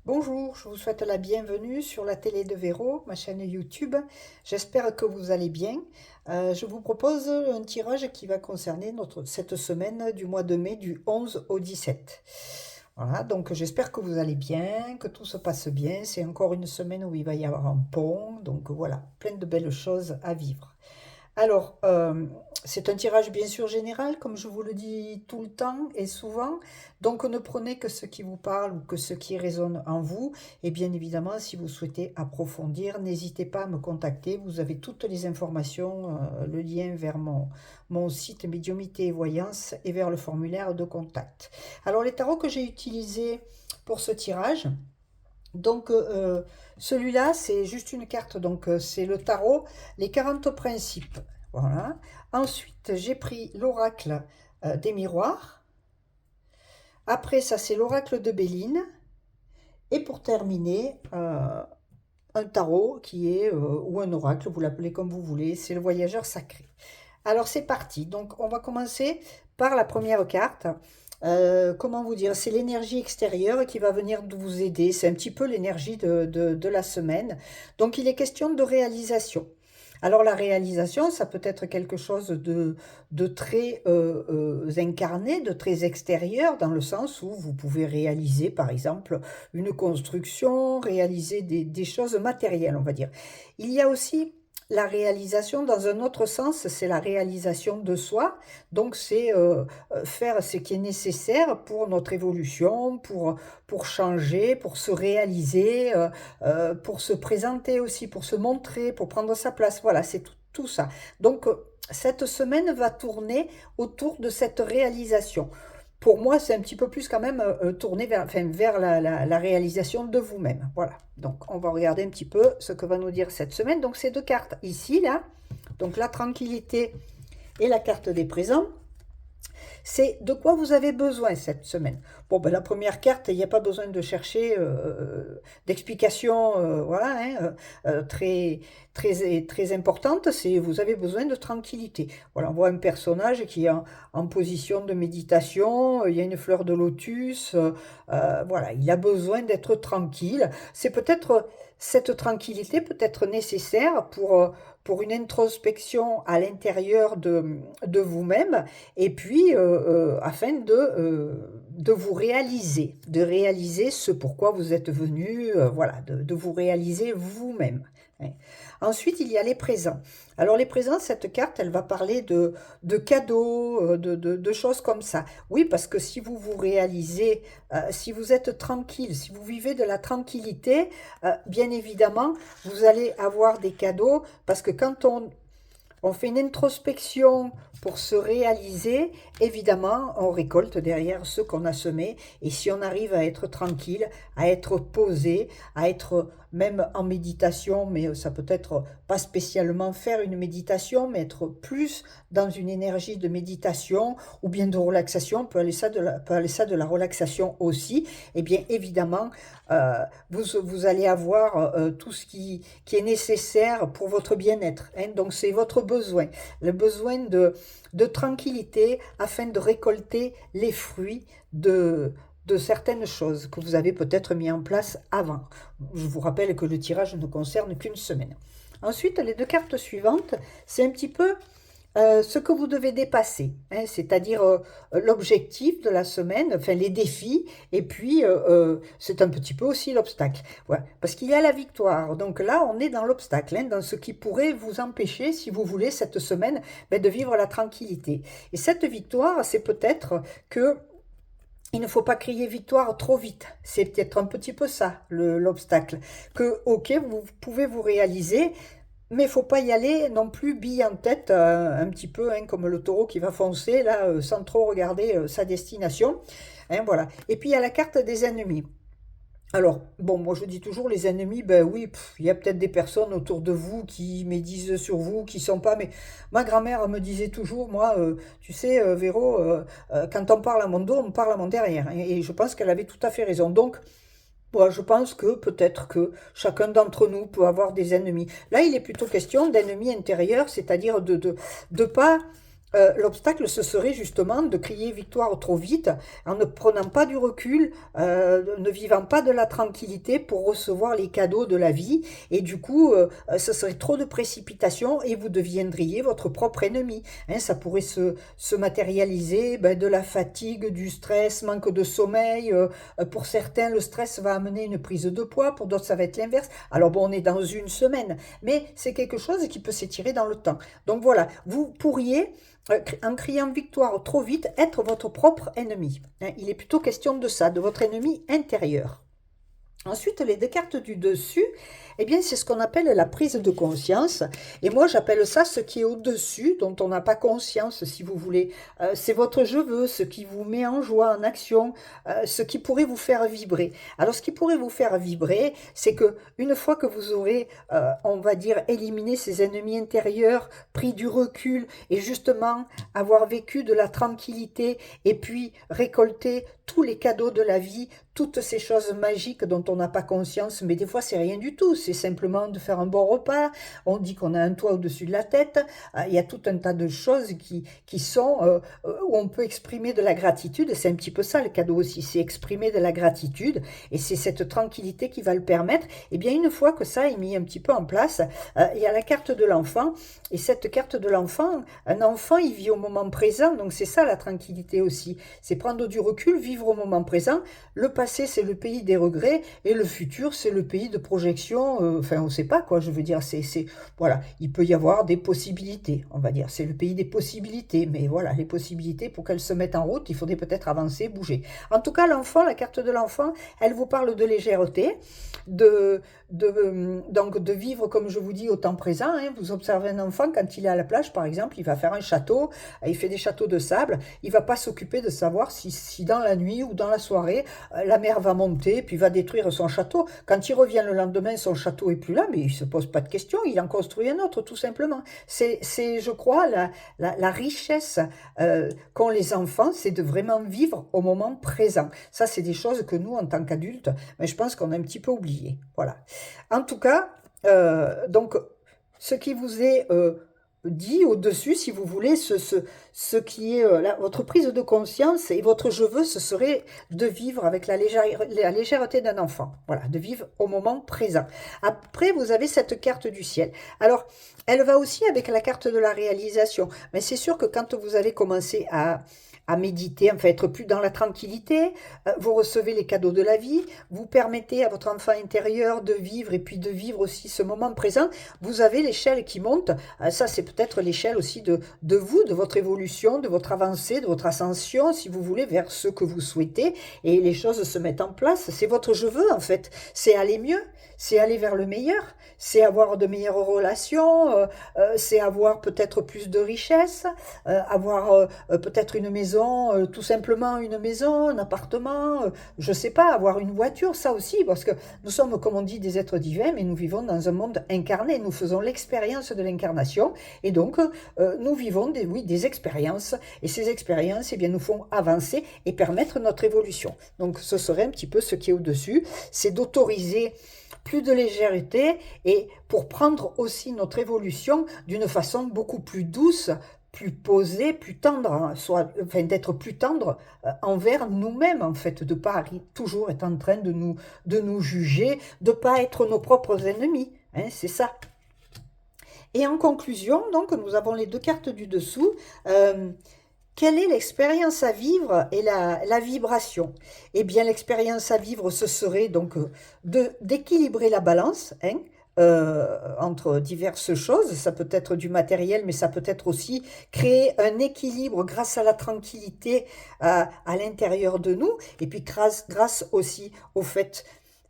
Bonjour, je vous souhaite la bienvenue sur la télé de Véro, ma chaîne YouTube. J'espère que vous allez bien. Je vous propose un tirage qui va concerner cette semaine du mois de mai du 11 au 17. Voilà, donc j'espère que vous allez bien, que tout se passe bien. C'est encore une semaine où il va y avoir un pont, donc voilà, plein de belles choses à vivre. Alors, c'est un tirage bien sûr général, comme je vous le dis tout le temps et souvent. Donc, ne prenez que ce qui vous parle ou que ce qui résonne en vous. Et bien évidemment, si vous souhaitez approfondir, n'hésitez pas à me contacter. Vous avez toutes les informations, le lien vers mon site Médiumité et Voyance et vers le formulaire de contact. Alors, les tarots que j'ai utilisés pour ce tirage, donc, celui-là, c'est juste une carte, donc c'est le tarot, les 40 principes. Voilà. Ensuite, j'ai pris l'oracle des miroirs. Après ça, c'est l'oracle de Béline. Et pour terminer, un tarot qui est, ou un oracle, vous l'appelez comme vous voulez, c'est le voyageur sacré. Alors c'est parti. Donc on va commencer par la première carte. Comment vous dire? C'est l'énergie extérieure qui va venir vous aider. C'est un petit peu l'énergie de la semaine. Donc il est question de réalisation. Alors la réalisation, ça peut être quelque chose de très incarné, de très extérieur, dans le sens où vous pouvez réaliser, par exemple, une construction, réaliser des choses matérielles, on va dire. Il y a aussi la réalisation dans un autre sens, c'est la réalisation de soi. Donc c'est faire ce qui est nécessaire pour notre évolution, pour changer, pour se réaliser, pour se présenter aussi, pour se montrer, pour prendre sa place. Voilà, c'est tout ça. Donc cette semaine va tourner autour de cette réalisation. Pour moi, c'est un petit peu plus quand même tourné vers, enfin, vers la réalisation de vous-même. Voilà. Donc, on va regarder un petit peu ce que va nous dire cette semaine. Donc, ces deux cartes ici, là. Donc, la tranquillité et la carte des présents. C'est de quoi vous avez besoin cette semaine. Bon, ben, la première carte, il n'y a pas besoin de chercher d'explications voilà, hein, très importantes. C'est vous avez besoin de tranquillité. Voilà, on voit un personnage qui est en position de méditation. Il y a une fleur de lotus. Voilà, il a besoin d'être tranquille. C'est peut-être cette tranquillité peut être nécessaire pour une introspection à l'intérieur de vous-même et puis afin de vous réaliser, de réaliser ce pourquoi vous êtes venu, voilà, de vous réaliser vous-même. Hein. Ensuite, il y a les présents. Alors les présents, cette carte, elle va parler de cadeaux, de choses comme ça. Oui, parce que si vous vous réalisez, si vous êtes tranquille, si vous vivez de la tranquillité, bien évidemment, vous allez avoir des cadeaux, parce que quand on fait une introspection pour se réaliser, évidemment, on récolte derrière ce qu'on a semé. Et si on arrive à être tranquille, à être posé, à être même en méditation, mais ça peut être pas spécialement faire une méditation, mais être plus dans une énergie de méditation ou bien de relaxation, on peut appeler ça de la relaxation aussi, et bien évidemment, vous allez avoir tout ce qui est nécessaire pour votre bien-être. Hein. Donc c'est votre besoin, le besoin de tranquillité afin de récolter les fruits de certaines choses que vous avez peut-être mis en place avant. Je vous rappelle que le tirage ne concerne qu'une semaine. Ensuite, les deux cartes suivantes, c'est un petit peu ce que vous devez dépasser, hein, c'est-à-dire l'objectif de la semaine, enfin les défis, et puis c'est un petit peu aussi l'obstacle. Voilà. Parce qu'il y a la victoire. Donc là, on est dans l'obstacle, hein, dans ce qui pourrait vous empêcher, si vous voulez, cette semaine, ben, de vivre la tranquillité. Et cette victoire, c'est peut-être que il ne faut pas crier victoire trop vite. C'est peut-être un petit peu ça, l'obstacle. Que, ok, vous pouvez vous réaliser, mais il ne faut pas y aller non plus bille en tête, un petit peu hein, comme le taureau qui va foncer, là, sans trop regarder sa destination. Hein, voilà. Et puis il y a la carte des ennemis. Alors, bon, moi je dis toujours, les ennemis, ben oui, il y a peut-être des personnes autour de vous qui médisent sur vous, qui sont pas, mais ma grand-mère me disait toujours, moi, tu sais, Véro, quand on parle à mon dos, on parle à mon derrière. Et je pense qu'elle avait tout à fait raison. Donc, moi, je pense que peut-être que chacun d'entre nous peut avoir des ennemis. Là, il est plutôt question d'ennemis intérieurs, c'est-à-dire de pas L'obstacle, ce serait justement de crier victoire trop vite, en ne prenant pas du recul, ne vivant pas de la tranquillité pour recevoir les cadeaux de la vie. Et du coup, ce serait trop de précipitation et vous deviendriez votre propre ennemi. Hein, ça pourrait se matérialiser de la fatigue, du stress, manque de sommeil. Pour certains, le stress va amener une prise de poids, pour d'autres, ça va être l'inverse. Alors bon, on est dans une semaine, mais c'est quelque chose qui peut s'étirer dans le temps. Donc voilà, vous pourriez en criant victoire trop vite, être votre propre ennemi. Hein, il est plutôt question de ça, de votre ennemi intérieur. Ensuite, les deux cartes du dessus, eh bien, c'est ce qu'on appelle la prise de conscience. Et moi, j'appelle ça ce qui est au-dessus, dont on n'a pas conscience, si vous voulez. C'est votre je veux, ce qui vous met en joie, en action, ce qui pourrait vous faire vibrer. Alors, ce qui pourrait vous faire vibrer, c'est que une fois que vous aurez, on va dire, éliminé ces ennemis intérieurs, pris du recul, et justement avoir vécu de la tranquillité, et puis récolté tous les cadeaux de la vie, toutes ces choses magiques dont on n'a pas conscience, mais des fois c'est rien du tout, c'est simplement de faire un bon repas, on dit qu'on a un toit au-dessus de la tête, il y a tout un tas de choses qui sont, où on peut exprimer de la gratitude, c'est un petit peu ça le cadeau aussi, c'est exprimer de la gratitude, et c'est cette tranquillité qui va le permettre. Et bien une fois que ça est mis un petit peu en place, il y a la carte de l'enfant, et cette carte de l'enfant, un enfant il vit au moment présent, donc c'est ça la tranquillité aussi, c'est prendre du recul, vivre au moment présent. Le passé, c'est le pays des regrets, et le futur, c'est le pays de projection. Enfin, on ne sait pas quoi, je veux dire. Voilà, il peut y avoir des possibilités, on va dire. C'est le pays des possibilités, mais voilà, les possibilités, pour qu'elles se mettent en route, il faudrait peut-être avancer, bouger. En tout cas, l'enfant, la carte de l'enfant, elle vous parle de légèreté, donc de vivre, comme je vous dis, au temps présent. Hein. Vous observez un enfant, quand il est à la plage, par exemple, il va faire un château, il fait des châteaux de sable, il ne va pas s'occuper de savoir si dans la nuit ou dans la soirée, la mer va monter, puis va détruire son château. Quand il revient le lendemain, son château est plus là, mais il ne se pose pas de questions, il en construit un autre, tout simplement. C'est je crois, la richesse qu'ont les enfants, c'est de vraiment vivre au moment présent. Ça, c'est des choses que nous, en tant qu'adultes, mais je pense qu'on a un petit peu oublié. Voilà. En tout cas, donc, ce qui vous est dit au-dessus, si vous voulez, ce qui est votre prise de conscience et votre je veux, ce serait de vivre avec la légèreté d'un enfant. Voilà, de vivre au moment présent. Après, vous avez cette carte du ciel. Alors, elle va aussi avec la carte de la réalisation. Mais c'est sûr que quand vous allez commencer à méditer, enfin être plus dans la tranquillité, vous recevez les cadeaux de la vie, vous permettez à votre enfant intérieur de vivre et puis de vivre aussi ce moment présent, vous avez l'échelle qui monte, ça c'est peut-être l'échelle aussi de vous, de votre évolution, de votre avancée, de votre ascension, si vous voulez, vers ce que vous souhaitez, et les choses se mettent en place, c'est votre je veux en fait, c'est aller mieux, c'est aller vers le meilleur, c'est avoir de meilleures relations, c'est avoir peut-être plus de richesse, avoir peut-être une maison, tout simplement une maison, un appartement, je sais pas, avoir une voiture, ça aussi, parce que nous sommes, comme on dit, des êtres divins, mais nous vivons dans un monde incarné, nous faisons l'expérience de l'incarnation, et donc nous vivons des expériences, et ces expériences, eh bien, nous font avancer et permettre notre évolution. Donc ce serait un petit peu ce qui est au-dessus, c'est d'autoriser plus de légèreté et pour prendre aussi notre évolution d'une façon beaucoup plus douce, plus posée, plus tendre, hein, enfin d'être plus tendre envers nous-mêmes en fait, de ne pas toujours être en train de nous juger, de ne pas être nos propres ennemis, hein, c'est ça. Et en conclusion, donc, nous avons les deux cartes du dessous. Quelle est l'expérience à vivre et la vibration? Eh bien, l'expérience à vivre, ce serait donc d'équilibrer la balance, hein, entre diverses choses. Ça peut être du matériel, mais ça peut être aussi créer un équilibre grâce à la tranquillité à l'intérieur de nous, et puis grâce aussi au fait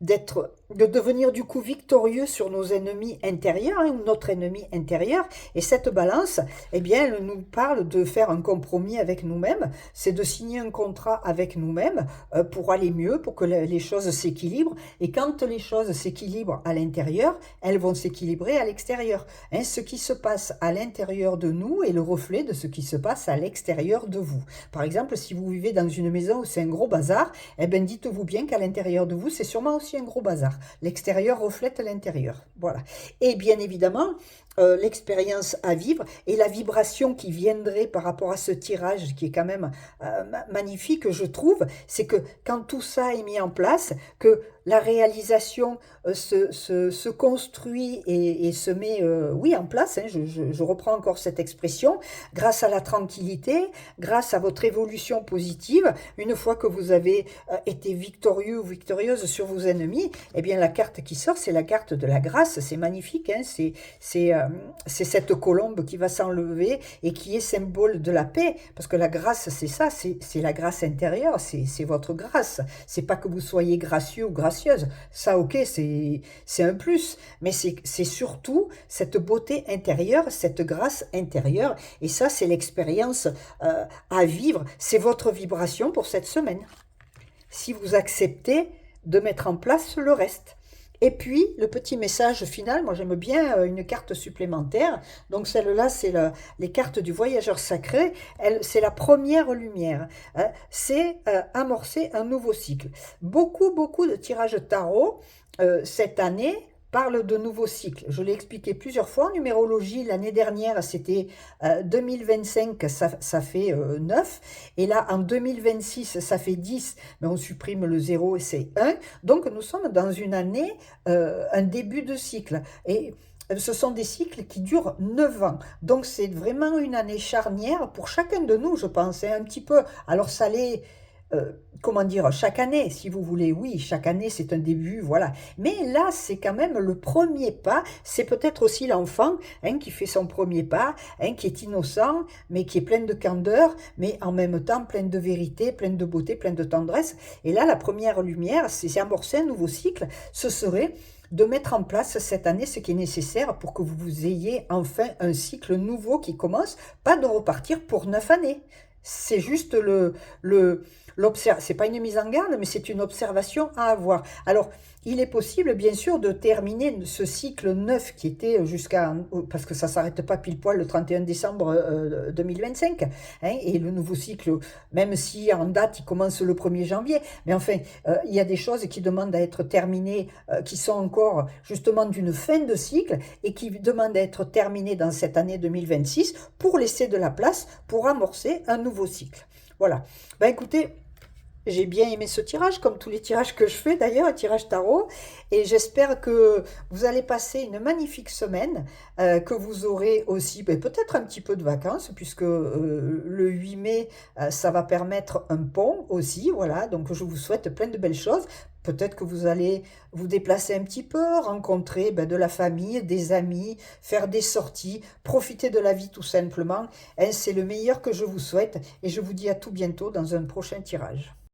de devenir du coup victorieux sur nos ennemis intérieurs, hein, ou notre ennemi intérieur. Et cette balance, eh bien, elle nous parle de faire un compromis avec nous-mêmes, c'est de signer un contrat avec nous-mêmes pour aller mieux, pour que les choses s'équilibrent. Et quand les choses s'équilibrent à l'intérieur, elles vont s'équilibrer à l'extérieur. Hein, ce qui se passe à l'intérieur de nous est le reflet de ce qui se passe à l'extérieur de vous. Par exemple, si vous vivez dans une maison où c'est un gros bazar, eh bien, dites-vous bien qu'à l'intérieur de vous, c'est sûrement aussi aussi un gros bazar. L'extérieur reflète l'intérieur. Voilà. Et bien évidemment, l'expérience à vivre et la vibration qui viendrait par rapport à ce tirage qui est quand même magnifique, je trouve, c'est que quand tout ça est mis en place, que la réalisation se construit et se met, oui, en place, hein, je reprends encore cette expression, grâce à la tranquillité, grâce à votre évolution positive, une fois que vous avez été victorieux ou victorieuse sur vos ennemis, eh bien la carte qui sort, c'est la carte de la grâce, c'est magnifique, hein, c'est cette colombe qui va s'enlever et qui est symbole de la paix, parce que la grâce, c'est ça, c'est la grâce intérieure, c'est votre grâce, c'est pas que vous soyez gracieux ou gracieuse, ça ok, c'est un plus, mais c'est surtout cette beauté intérieure, cette grâce intérieure, et ça c'est l'expérience à vivre, c'est votre vibration pour cette semaine, si vous acceptez de mettre en place le reste. Et puis, le petit message final, moi j'aime bien une carte supplémentaire. Donc celle-là, c'est les cartes du voyageur sacré. C'est la première lumière. Hein. C'est amorcer un nouveau cycle. Beaucoup de tirages tarot cette année parlent de nouveaux cycles. Je l'ai expliqué plusieurs fois en numérologie. L'année dernière, c'était 2025, ça fait 9. Et là, en 2026, ça fait 10. Mais on supprime le 0 et c'est 1. Donc, nous sommes dans une année, un début de cycle. Et ce sont des cycles qui durent 9 ans. Donc, c'est vraiment une année charnière pour chacun de nous, je pense. Un petit peu. Alors, ça l'est... comment dire, chaque année, si vous voulez, oui, chaque année c'est un début, voilà. Mais là, c'est quand même le premier pas, c'est peut-être aussi l'enfant hein, qui fait son premier pas, hein, qui est innocent, mais qui est plein de candeur, mais en même temps plein de vérité, plein de beauté, plein de tendresse. Et là, la première lumière, c'est amorcer un nouveau cycle, ce serait de mettre en place cette année ce qui est nécessaire pour que vous ayez enfin un cycle nouveau qui commence, pas de repartir pour 9 années. C'est juste c'est pas une mise en garde, mais c'est une observation à avoir. Alors, il est possible, bien sûr, de terminer ce cycle neuf qui était parce que ça ne s'arrête pas pile poil le 31 décembre 2025, hein, et le nouveau cycle, même si en date, il commence le 1er janvier, mais enfin, il y a des choses qui demandent à être terminées, qui sont encore justement d'une fin de cycle, et qui demandent à être terminées dans cette année 2026 pour laisser de la place, pour amorcer un nouveau cycle. Voilà. Ben écoutez, j'ai bien aimé ce tirage, comme tous les tirages que je fais d'ailleurs, un tirage tarot, et j'espère que vous allez passer une magnifique semaine, que vous aurez aussi peut-être un petit peu de vacances, puisque le 8 mai, ça va permettre un pont aussi, voilà, donc je vous souhaite plein de belles choses. Peut-être que vous allez vous déplacer un petit peu, rencontrer de la famille, des amis, faire des sorties, profiter de la vie tout simplement. Hein, c'est le meilleur que je vous souhaite et je vous dis à tout bientôt dans un prochain tirage.